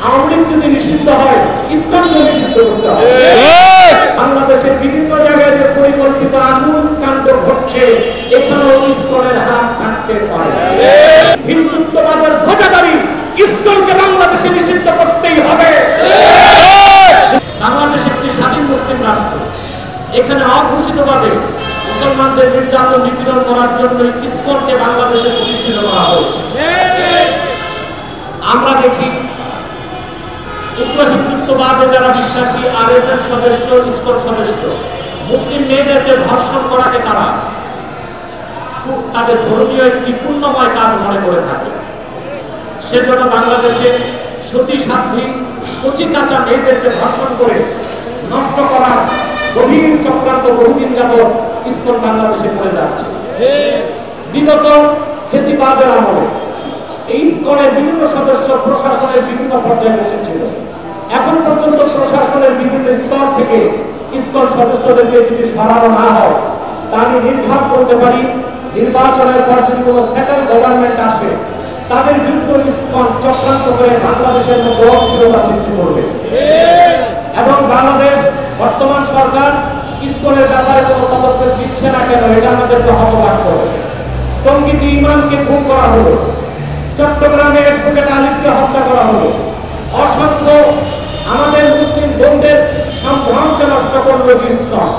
আওয়ামী লীগ যদি নিষিদ্ধ হয়, ইসকনকে নিষিদ্ধ করতে হবে। বাংলাদেশের বিভিন্ন জায়গায় যে পরিকল্পিত আগুন কাণ্ড ঘটছে, এখানেও ইসকনের হাত থাকতে পারে। হিন্দুত্ববাদের ধ্বজাধারী ইসকনকে বাংলাদেশে নিষিদ্ধ করতেই হবে। বাংলাদেশ একটি স্বাধীন মুসলিম রাষ্ট্র। এখানে অঘোষিতভাবে মুসলমানদের নির্যাতন নিপীড়ন করার জন্য ইসকনকে বাংলাদেশে প্রতিষ্ঠিত করা হয়েছে। আমরা দেখি উগ্র হিন্দুত্ববাদে যারা বিশ্বাসী, আরএসএস সদস্য, ইসকন সদস্য, মুসলিম মেয়েদেরকে ধর্ষণ করাকে তারা তাদের ধর্মীয় একটি পুণ্যময় কাজ মনে করে থাকে। সেজন্য বাংলাদেশে সতী সাধ্বী কচি কাঁচা মেয়েদেরকে ধর্ষণ করে নষ্ট করার গভীর চক্রান্ত বহুদিন যাবৎ ইসকন বাংলাদেশে করে যাচ্ছে। বিগত ফেসিবাদের আমলে এই ইসকনের বিভিন্ন সদস্য প্রশাসনের বিভিন্ন পর্যায়ে বসেছিল। এখন পর্যন্ত প্রশাসনের বিভিন্ন স্তর থেকে ইসকন সদস্যদেরকে যদি সরানো না হয়, তা আমি নির্ঘাত বলতে পারি, নির্বাচনের পর যদি কোনো সেটেল গভর্নমেন্ট আসে, তাদের বিরুদ্ধে ইসকন চক্রান্ত করে বাংলাদেশের মধ্যে অস্থিরতা সৃষ্টি করবে। এবং বাংলাদেশ বর্তমান সরকার ইসকনের ব্যাপারে কোনো পদক্ষেপ দিচ্ছে না কেন, এটা আমাদেরকে হতবাক করে। টঙ্গীতে ইমামকে খুন করা হলো, চট্টগ্রামে অ্যাডভোকেট আলিফকে হত্যা করা হলো, অসংখ্য আমাদের মুসলিম বোনদের সম্ভ্রমকে নষ্ট করলো যে ইসকন,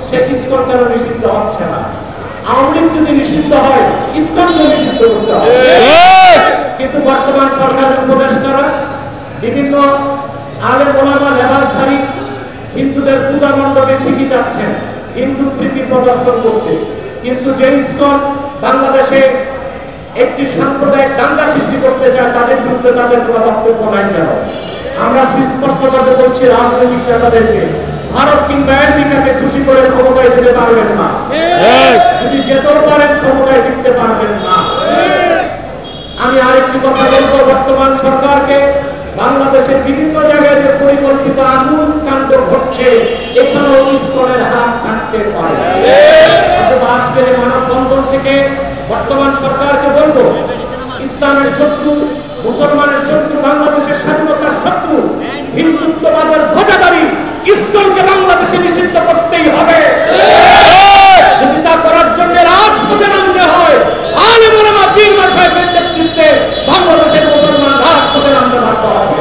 সে ইসকন কেন নিষিদ্ধ হচ্ছে না? আওয়ামী লীগ যদি নিষিদ্ধ হয়, ইসকনকে নিষিদ্ধ করতে হবে। কিন্তু বর্তমান সরকারের উপদেষ্টারা বিভিন্ন আলেম ওলামা লেবাসধারী হিন্দুদের পূজা মণ্ডপে ঠিকই যাচ্ছেন হিন্দু প্রীতি প্রদর্শন করতে, কিন্তু যে ইসকন বাংলাদেশে একটি সাম্প্রদায়িক দাঙ্গা সৃষ্টি করতে চায়, তাদের বিরুদ্ধে তাদের কোনো বক্তব্য নাই কেন? আমরা সুস্পষ্টভাবে বলছি রাজনৈতিক নেতাদেরকে, ভারত কিংবা আমেরিকাকে খুশি করে ক্ষমতায় যেতে পারবেন না। যদি যেতেও পারেন, ক্ষমতায় টিকতে পারবেন না। আমি আরেকটি কথা বলবো, বর্তমান সরকারকে, বাংলাদেশের বিভিন্ন জায়গায় যে পরিকল্পিত আগুন কাণ্ড ঘটছে, এখানেও ইসকনের হাত থাকতে পারে। আজকের এই মানববন্ধন থেকে বর্তমান সরকারকে বলবো, ইসলামের শত্রু, মুসলমানের শত্রু, বাংলাদেশের স্বাধীনতার শত্রু হিন্দুত্ববাদের ধ্বজাধারী ইসকনকে বাংলাদেশে নিষিদ্ধ করতেই হবে। যদি তা করার জন্য রাজপথে নামতে হয়, আলেম ওলামা পীর মাশায়েখের নেতৃত্বে বাংলাদেশের মুসলমান রাজপথে নামতে বাধ্য হবে।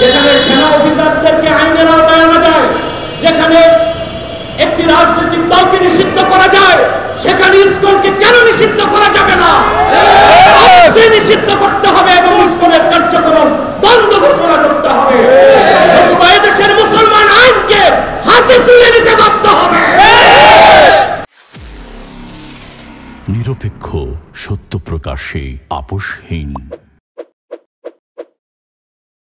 যেখানে সেনা অফিসারদেরকে আইনের আওতায় আনা যায়, যেখানে একটি রাজনৈতিক দলকে নিষিদ্ধ করা যায়, সেখানে ইসকনকে কেন নিষিদ্ধ করা যাবে না? নিষিদ্ধ করতে হবে এবং ইসকনের কার্যক্রম বন্ধ ঘোষণা করতে হবে। দেশের মুসলমান আইনকে হাতে তুলে নিতে বাধ্য হবে। নিরপেক্ষ, সত্য প্রকাশে আপোষহীন।